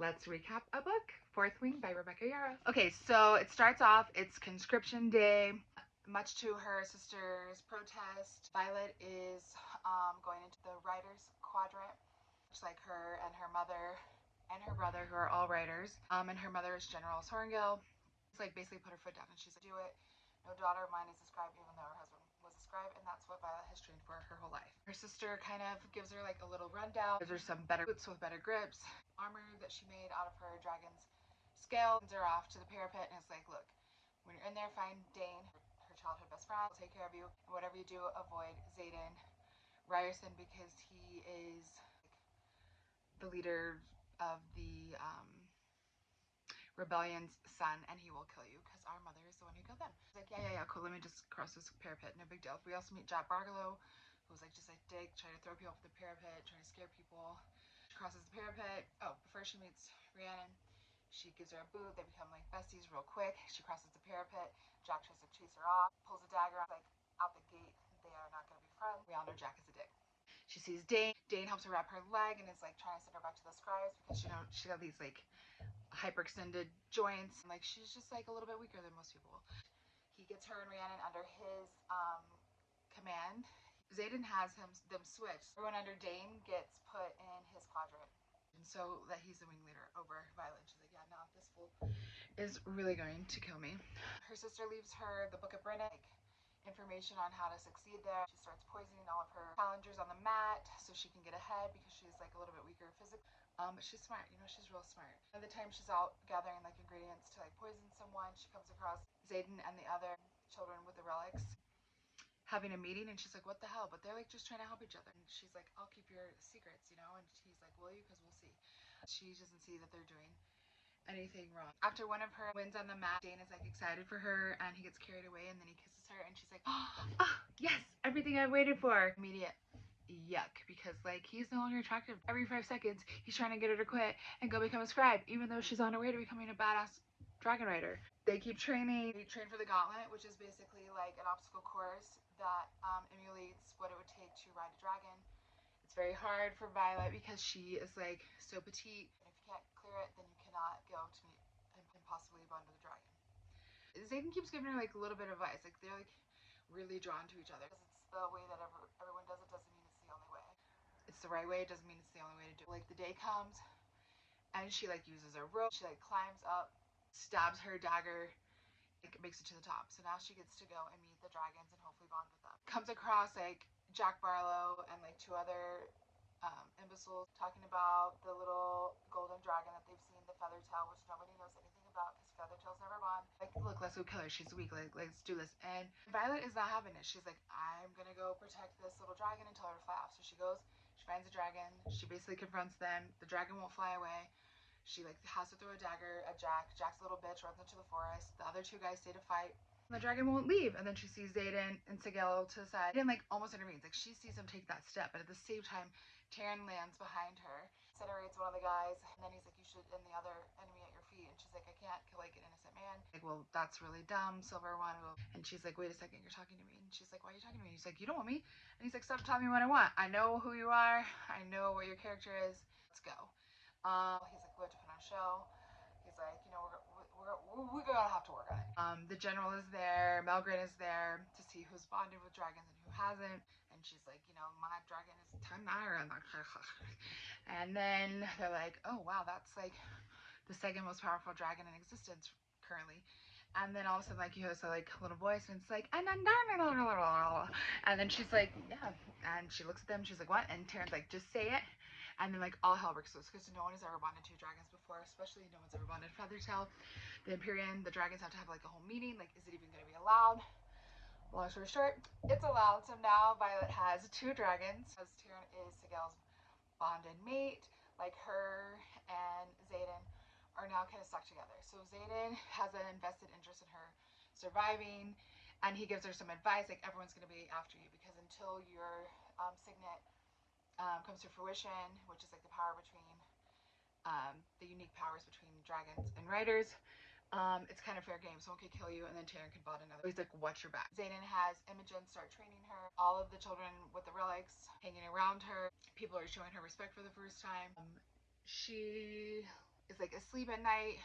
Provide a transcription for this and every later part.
Let's recap a book, Fourth Wing by Rebecca Yarros. Okay, so it starts off, it's conscription day. Much to her sister's protest, Violet is going into the writer's quadrant, just like her and her mother and her brother, who are all writers. And her mother is General Sorrengail. It's like basically put her foot down and she's like, do it. No daughter of mine is a scribe, even though her husband was a scribe, and that's what Violet has trained for her whole life. Her sister kind of gives her like a little rundown, gives her some better boots with better grips, armor that she made out of her dragon's scale, sends her off to the parapet and is like, look, when you're in there, find Dane, her childhood best friend, will take care of you, and whatever you do, avoid Xaden Ryerson because he is the leader of the rebellion's son and he will kill you because our mother is the one who killed them. She's like, yeah, cool, let me just cross this parapet, no big deal. We also meet Jack Barlow, who's like just a dick, trying to throw people off the parapet, trying to scare people. She crosses the parapet. Oh, before she meets Rhiannon, she gives her a boot. They become like besties real quick. She crosses the parapet. Jack tries to chase her off, pulls a dagger, like out the gate. They are not going to be friends. We all know Jack is a dick. She sees Dane. Dane helps her wrap her leg and is like trying to send her back to the scribes because she got these like hyperextended joints. Like she's just like a little bit weaker than most people. He gets her and Rhiannon under his command. Xaden has them switched. Everyone under Dane gets put in his quadrant. And so that he's the wing leader over Violet. She's like, yeah, no, this fool is really going to kill me. Her sister leaves her the Book of Brennan, like, information on how to succeed there. She starts poisoning all of her challengers on the mat so she can get ahead because she's like a little bit weaker physically. But she's smart, she's real smart. By the time she's out gathering like ingredients to like poison someone, she comes across Xaden and the other children with the relics having a meeting, and she's like, what the hell? But they're like just trying to help each other. And she's like, I'll keep your secrets, and he's like, will you? Because we'll see. She doesn't see that they're doing anything wrong. After one of her wins on the mat, Dane is like excited for her and he gets carried away and then he kisses her and she's like, oh yes, everything I waited for. Immediate yuck, because like he's no longer attractive. Every 5 seconds he's trying to get her to quit and go become a scribe, even though she's on her way to becoming a badass dragon rider. They keep training. They train for the gauntlet, which is basically like an obstacle course that emulates what it would take to ride a dragon. It's very hard for Violet because she is like so petite. And if you can't clear it, then you cannot go to meet and possibly bond with the dragon. Xaden keeps giving her like a little bit of advice. Like they're like really drawn to each other. Because it's the way that everyone does it doesn't mean it's the only way. It's the right way, it doesn't mean it's the only way to do it. Like the day comes and she like uses her rope. She like climbs up, stabs her dagger, like makes it to the top. So now she gets to go and meet the dragons and hopefully bond with them. Comes across like Jack Barlow and like 2 other imbeciles talking about the little golden dragon that they've seen, the Feathertail, which nobody knows anything about because Feathertail's never bond. Like, look, let's go kill her. She's weak. Like, let's do this. And Violet is not having it. She's like, I'm gonna go protect this little dragon and tell her to fly off. So she goes. She finds a dragon. She basically confronts them. The dragon won't fly away. She like has to throw a dagger at Jack. Jack's a little bitch runs into the forest. The other 2 guys stay to fight. The dragon won't leave, and then she sees Xaden and Sigil to the side. Xaden like almost intervenes, like she sees him take that step, but at the same time, Taryn lands behind her, incinerates one of the guys, and then he's like, you should end the other enemy at your feet. And she's like, I can't kill like an innocent man. Like, well, that's really dumb, Silver One. And she's like, wait a second, you're talking to me. And she's like, why are you talking to me? And he's like, you don't want me. And he's like, stop telling me what I want. I know who you are. I know what your character is. Let's go. He's like, we have to put on a show. He's like, we're gonna have to work on it. The general is there, Melgren is there to see who's bonded with dragons and who hasn't. And she's like, my dragon is 10 iron. And then they're like, oh wow, that's like the second most powerful dragon in existence currently. And then all of a sudden, like, you hear this like little voice, and it's like, and then she's like, yeah. And she looks at them, she's like, what? And Taryn's like, just say it. And then like all hell breaks loose because no one has ever bonded 2 dragons before, especially no one's ever bonded Feathertail. The Empyrean, the dragons have to have like a whole meeting. Like, is it even going to be allowed? Long story short, it's allowed. So now Violet has 2 dragons. As Taryn is Sigil's bonded mate, like her and Xaden are now kind of stuck together. So Xaden has an invested interest in her surviving, and he gives her some advice, like everyone's going to be after you because until your signet comes to fruition, which is like the power between the unique powers between dragons and riders. It's kind of fair game. Someone could kill you and then Taryn could bond another. He's like, watch your back. Xaden has Imogen start training her. All of the children with the relics hanging around her. People are showing her respect for the first time. She is like asleep at night.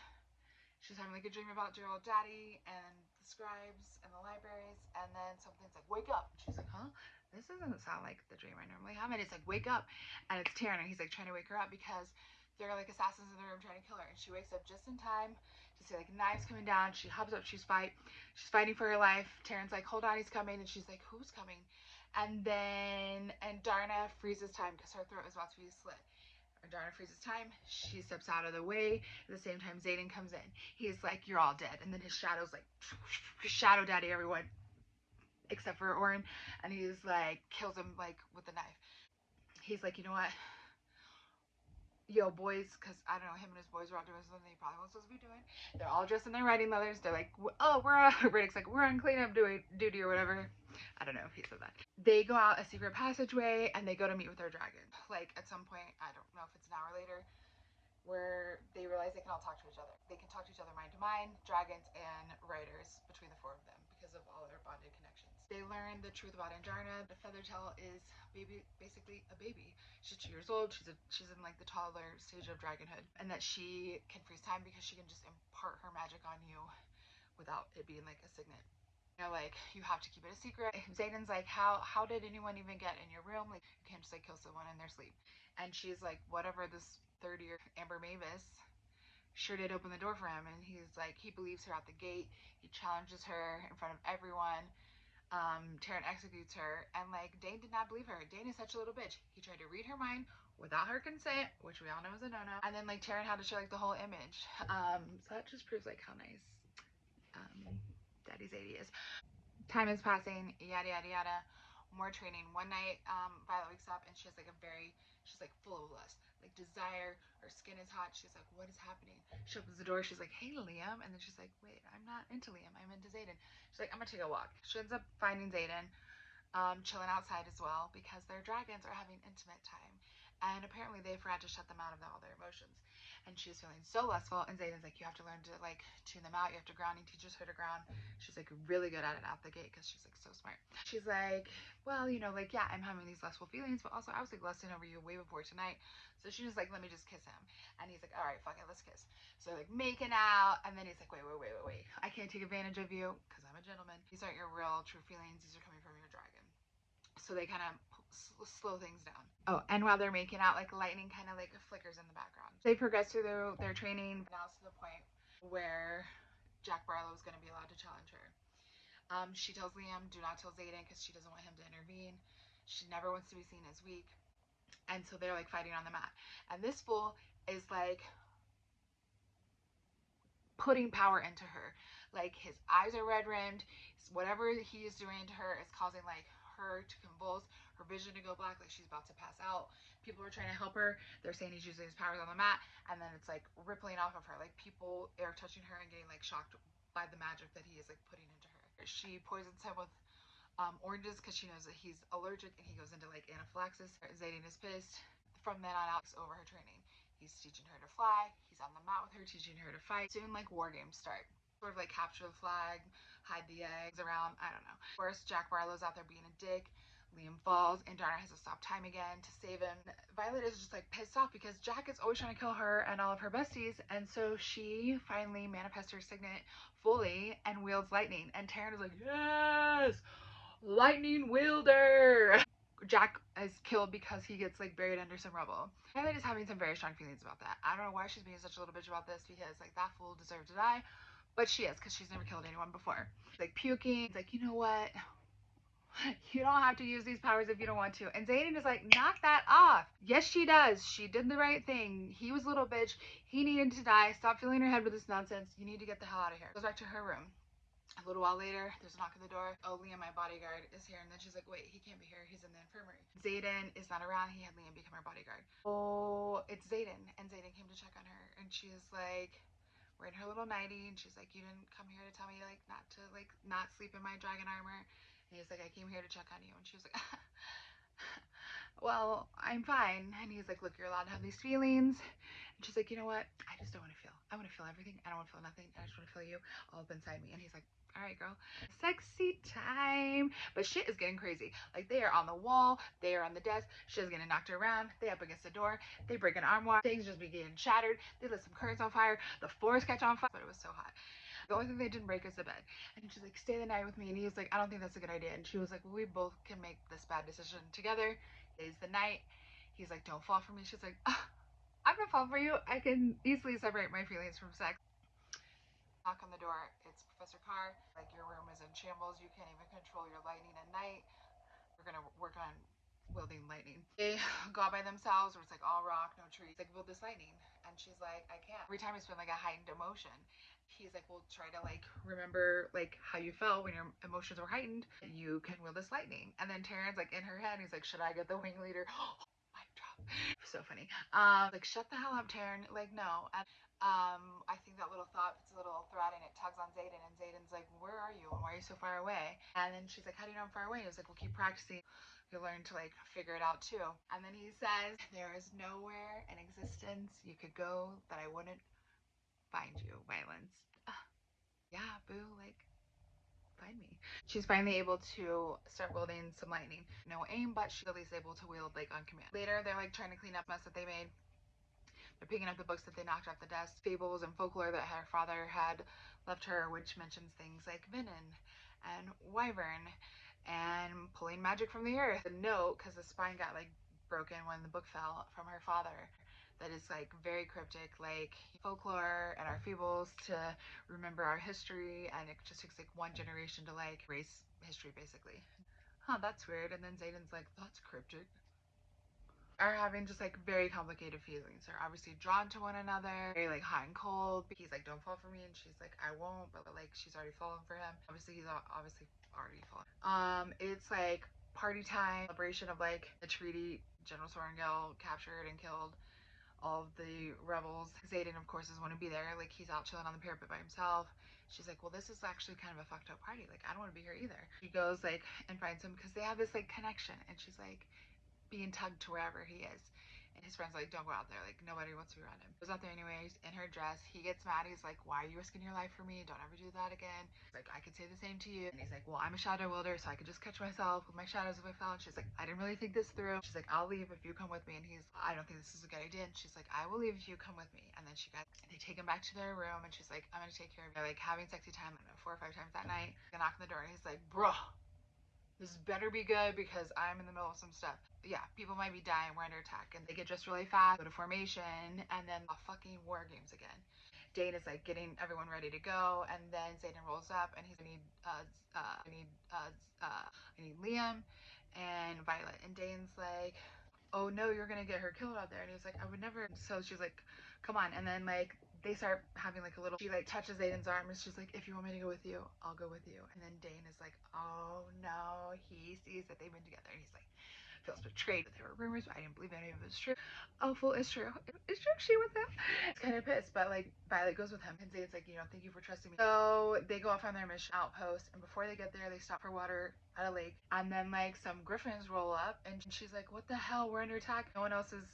She's having like a dream about dear old daddy and the scribes and the libraries, and then something's like, wake up. She's like, huh? This doesn't sound like the dream I normally have. And it's like, wake up. And it's Taran, and he's like trying to wake her up because there are like assassins in the room trying to kill her. And she wakes up just in time to see like knives coming down. She hops up, she's fighting for her life. Taran's like, hold on, he's coming. And she's like, who's coming? And Darna freezes time because her throat is about to be slit. Darna freezes time. She steps out of the way. At the same time, Xaden comes in. He's like, you're all dead. And then his shadow's like, shadow daddy everyone, except for Oren. And he's like, kills him like with a knife. He's like, you know what? Yo, boys, because I don't know, him and his boys were out doing something they probably weren't supposed to be doing. They're all dressed in their riding leathers. They're like, oh, Riddick's like, we're on cleanup duty or whatever. I don't know if he said that. They go out a secret passageway and they go to meet with their dragon. Like, at some point, I don't know if it's an hour later, where they realize they can all talk to each other. They can talk to each other mind to mind, dragons and riders, between the four of them because of all their bonded connections. They learn the truth about Anjarna. The Feathertail is basically a baby. She's 2 years old. She's in like the toddler stage of dragonhood, and that she can freeze time because she can just impart her magic on you without it being like a signet. You know, like, you have to keep it a secret. Xaden's like, how did anyone even get in your room? Like, you can't just like kill someone in their sleep. And she's like, whatever, this third year Amber Mavis sure did open the door for him. And he's like, he believes her out the gate. He challenges her in front of everyone. Taran executes her, and like, Dane did not believe her. Dane is such a little bitch. He tried to read her mind without her consent, which we all know is a no-no. And then like Taran had to show like the whole image. So that just proves like how nice Daddy Zadie is. Time is passing, yada yada yada. More training. One night, Violet wakes up and she's like she's like full of lust, like desire. Her skin is hot. She's like, what is happening? She opens the door. She's like, hey, Liam. And then she's like, wait, I'm not into Liam. I'm into Xaden. She's like, I'm gonna take a walk. She ends up finding Xaden, chilling outside as well because their dragons are having intimate time. And apparently they forgot to shut them out of all their emotions. And she's feeling so lustful, and Xaden's like, you have to learn to like tune them out. You have to ground. He teaches her to ground. She's like really good at it out the gate because she's like so smart. She's like, well, you know, like, yeah, I'm having these lustful feelings, but also I was like lusting over you way before tonight. So she's just like, let me just kiss him. And he's like, all right, fuck it, let's kiss. So like making out, and then he's like, wait, I can't take advantage of you because I'm a gentleman. These aren't your real true feelings. These are coming from your dragon. So they kind of slow things down. Oh, and while they're making out, like, lightning kind of like flickers in the background. They progress through their training. Now it's to the point where Jack Barlow is going to be allowed to challenge her. She tells Liam, do not tell Xaden because she doesn't want him to intervene. She never wants to be seen as weak. And so they're like fighting on the mat. And this fool is like putting power into her. Like, his eyes are red rimmed. Whatever he is doing to her is causing like her to convulse, her vision to go black, like she's about to pass out. People are trying to help her. They're saying he's using his powers on the mat, and then it's like rippling off of her. Like, people are touching her and getting like shocked by the magic that he is like putting into her. She poisons him with oranges because she knows that he's allergic, and he goes into like anaphylaxis. Xaden is pissed. From then on out, over her training. He's teaching her to fly. He's on the mat with her, teaching her to fight. Soon, like, war games start. Sort of like capture the flag, hide the eggs around, I don't know. Of course, Jack Barlow's out there being a dick. Liam falls, and Darna has to stop time again to save him. Violet is just like pissed off because Jack is always trying to kill her and all of her besties, and so she finally manifests her signet fully and wields lightning. And Taran is like, yes, lightning wielder. Jack is killed because he gets like buried under some rubble. Violet is having some very strong feelings about that. I don't know why she's being such a little bitch about this because like that fool deserved to die, but she is because she's never killed anyone before. Like puking. It's like, you know what? You don't have to use these powers if you don't want to. And Xaden is like, knock that off. Yes, she does. She did the right thing. He was a little bitch. He needed to die. Stop filling her head with this nonsense. You need to get the hell out of here. Goes back to her room. A little while later, there's a knock at the door. Oh, Liam, my bodyguard, is here. And then she's like, wait, he can't be here. He's in the infirmary. Xaden is not around. He had Liam become her bodyguard. Oh, it's Xaden. And Xaden came to check on her. And she's like, we're in her little nightie. And she's like, you didn't come here to tell me, like, not sleep in my dragon armor. And he's like, I came here to check on you. And she was like, well, I'm fine. And he's like, look, you're allowed to have these feelings. And she's like, you know what? I just don't want to feel. I want to feel everything. I don't want to feel nothing. I just want to feel you all up inside me. And he's like, all right, girl, sexy time. But shit is getting crazy. Like, they are on the wall, they are on the desk, shit is getting knocked around, they up against the door, they break an armoire, things just be getting shattered, they lit some curtains on fire, the floors catch on fire, but it was so hot. The only thing they didn't break is the bed. And she's like, stay the night with me. And he was like, I don't think that's a good idea. And she was like, well, we both can make this bad decision together. Today's the night. He's like, don't fall for me. She's like, oh, I'm gonna fall for you. I can easily separate my feelings from sex. Knock on the door. It's Professor Carr. Like, your room is in shambles. You can't even control your lightning at night. We're gonna work on wielding lightning. They go out by themselves, where it's like all rock, no trees. Like, build this lightning. And she's like, I can't. Every time it's been like a heightened emotion. He's like, well, try to like remember like how you felt when your emotions were heightened. You can wield this lightning. And then Taryn's like in her head, he's like, should I get the wing leader? Mic drop. So funny. Like, shut the hell up, Taryn. Like, no. And I think that little thought puts a little thread and it tugs on Xaden, and Xaden's like, where are you? And why are you so far away? And then she's like, how do you know I'm far away? He was like, well, keep practicing. You'll learn to like figure it out too. And then he says, there is nowhere in existence you could go that I wouldn't find you, Violence. Yeah, boo, like, find me. She's finally able to start wielding some lightning. No aim, but she's at least able to wield like on command. Later, they're like trying to clean up mess that they made. They're picking up the books that they knocked off the desk, fables and folklore that her father had left her, which mentions things like Vinin and Wyvern and pulling magic from the earth. A note, because the spine got like broken when the book fell, from her father, that is like very cryptic, like folklore and our fables to remember our history, and it just takes like one generation to like erase history basically. Huh, that's weird. And then Xaden's like, that's cryptic. Are having just like very complicated feelings. They're obviously drawn to one another, very like hot and cold. He's like, don't fall for me, and she's like, I won't, but like she's already fallen for him. Obviously, he's obviously already fallen. It's like party time, celebration of like the treaty. General Sorengel captured and killed all of the rebels. Xaden, of course, doesn't want to be there. Like, he's out chilling on the parapet by himself. She's like, well, this is actually kind of a fucked up party. Like, I don't want to be here either. She goes like and finds him because they have this like connection, and she's like being tugged to wherever he is. And his friend's like, don't go out there. Like, nobody wants to be around him. Goes out there anyways, in her dress. He gets mad. He's like, why are you risking your life for me? Don't ever do that again. He's like, I could say the same to you. And he's like, well, I'm a shadow wielder, so I could just catch myself with my shadows if I fell. And she's like, I didn't really think this through. She's like, I'll leave if you come with me. And he's, I don't think this is a good idea. And she's like, I will leave if you come with me. And then they take him back to their room, and she's like, I'm gonna take care of you. They're like having sexy time, I don't know, 4 or 5 times that night. They knock on the door, and he's like, bro, this better be good because I'm in the middle of some stuff. Yeah, people might be dying, we're under attack, and they get dressed really fast, go to formation, and then fucking war games again. Dane is like getting everyone ready to go, and then Xaden rolls up, and he's I need Liam and Violet, and Dane's like, oh no, you're gonna get her killed out there, and he's like, I would never. So she's like, come on, and then like they start having like a little, she like touches Aiden's arm, and she's like, if you want me to go with you, I'll go with you. And then Dane is like, oh no, he sees that they've been together, and he's like, feels betrayed. There were rumors, but I didn't believe any of it was true. Oh, full, it's true. It's true, she with him. It's kind of pissed, but like Violet goes with him, and Zane's like, you know, thank you for trusting me. So they go off on their mission outpost, and before they get there, they stop for water at a lake, and then like some griffins roll up, and she's like, what the hell, we're under attack. No one else is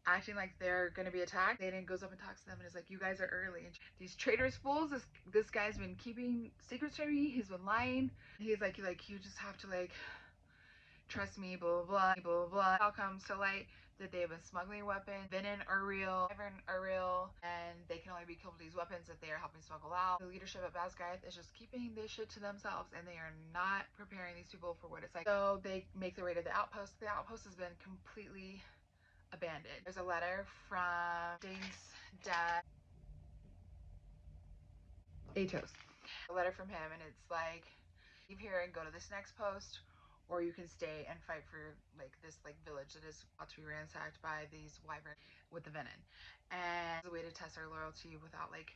acting like they're gonna be attacked. Xaden goes up and talks to them and is like, you guys are early. And these traitorous fools, this guy's been keeping secrets from me, he's been lying. He's like, you just have to like trust me, blah blah blah blah blah. It all comes to light that they have been smuggling weapons. Vinin are real, Wyvern are real, and they can only be killed with these weapons that they are helping smuggle out. The leadership at Basgiath is just keeping this shit to themselves, and they are not preparing these people for what it's like. So they make their way to the outpost. The outpost has been completely abandoned. There's a letter from Dane's dad, Atos. A letter from him, and it's like, leave here and go to this next post, or you can stay and fight for like this like village that is about to be ransacked by these wyvern with the venom. And it's a way to test our loyalty without like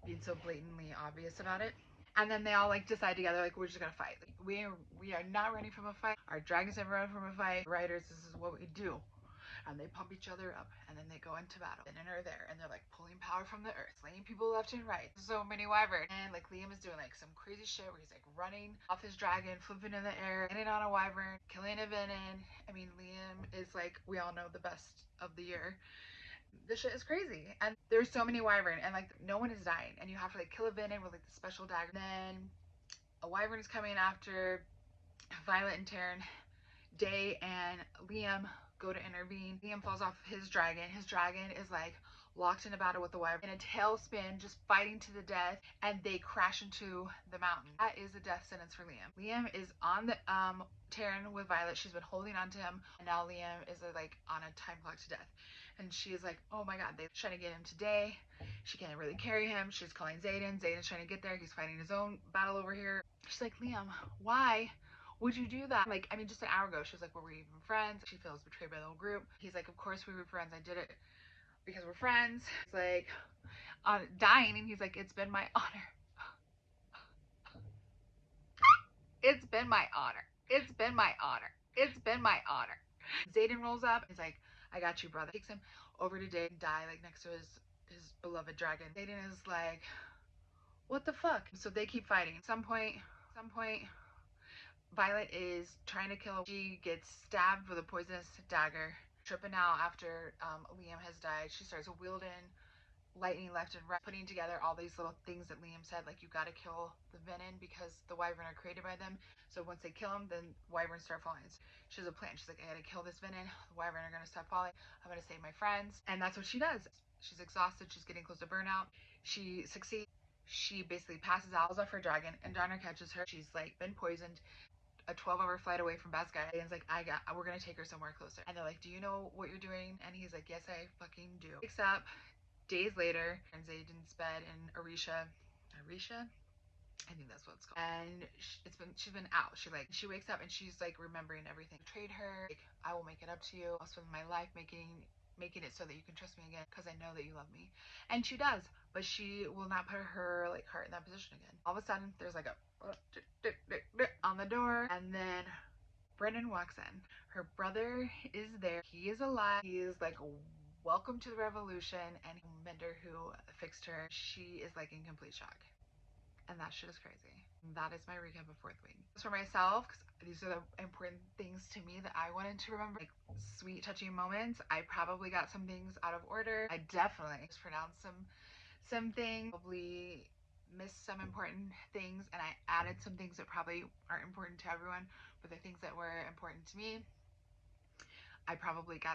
being so blatantly obvious about it. And then they all like decide together, like, we're just gonna fight. Like, we are not running from a fight. Our dragons never run from a fight. Riders, this is what we do. And they pump each other up, and then they go into battle. And then are there, and they're like pulling power from the earth, slaying people left and right. So many wyvern, and like Liam is doing like some crazy shit where he's like running off his dragon, flipping in the air, landing on a wyvern, killing a venom. I mean, Liam is like, we all know, the best of the year. This shit is crazy. And there's so many wyvern and like no one is dying. And you have to like kill a Venin with like the special dagger. And then a wyvern is coming after Violet and Terran. Day and Liam go to intervene. Liam falls off his dragon. His dragon is like locked in a battle with the wyvern in a tailspin, just fighting to the death, and they crash into the mountain. That is a death sentence for Liam. Liam is on the Terran with Violet. She's been holding on to him, and now Liam is like on a time clock to death. And she's like, oh my god, they're trying to get him today. She can't really carry him. She's calling Xaden. Xaden's trying to get there. He's fighting his own battle over here. She's like, Liam, why would you do that? Like, I mean, just an hour ago, she was like, were we even friends? She feels betrayed by the whole group. He's like, of course we were friends. I did it because we're friends. He's like, dying, and he's like, it's been my honor. It's been my honor. It's been my honor. It's been my honor. Xaden rolls up. He's like, I got you, brother. Takes him over to Day and die like next to his beloved dragon. Xaden is like, what the fuck? So they keep fighting. Some point, Violet is trying to kill. She gets stabbed with a poisonous dagger. Tripping out after Liam has died. She starts wielding lightning left and right, putting together all these little things that Liam said, like you gotta kill the Venin because the wyvern are created by them. So once they kill him, then wyverns start falling. She has a plan. She's like, I gotta kill this Venin. The wyvern are gonna stop falling. I'm gonna save my friends. And that's what she does. She's exhausted. She's getting close to burnout. She succeeds. She basically passes out, pulls off her dragon, and Donner catches her. She's like been poisoned, a 12-hour flight away from Baskai. And it's like, we're gonna take her somewhere closer. And they're like, do you know what you're doing? And he's like, yes, I fucking do. Wakes up days later, and Xaden's bed, and Arisha, I think that's what it's called. And she's been out. She wakes up and she's like remembering everything. I betrayed her. Like, I will make it up to you. I'll spend my life making it so that you can trust me again because I know that you love me. And she does, but she will not put her like heart in that position again. All of a sudden, there's like a on the door, and then Brennan walks in. Her brother is there. He is alive. He is like, welcome to the revolution. And Mender, who fixed her, she is like in complete shock. And that shit is crazy. That is my recap of Fourth Wing. As for myself, because these are the important things to me that I wanted to remember, like sweet, touching moments. I probably got some things out of order. I definitely mispronounced some things. Probably missed some important things, and I added some things that probably aren't important to everyone, but the things that were important to me, I probably got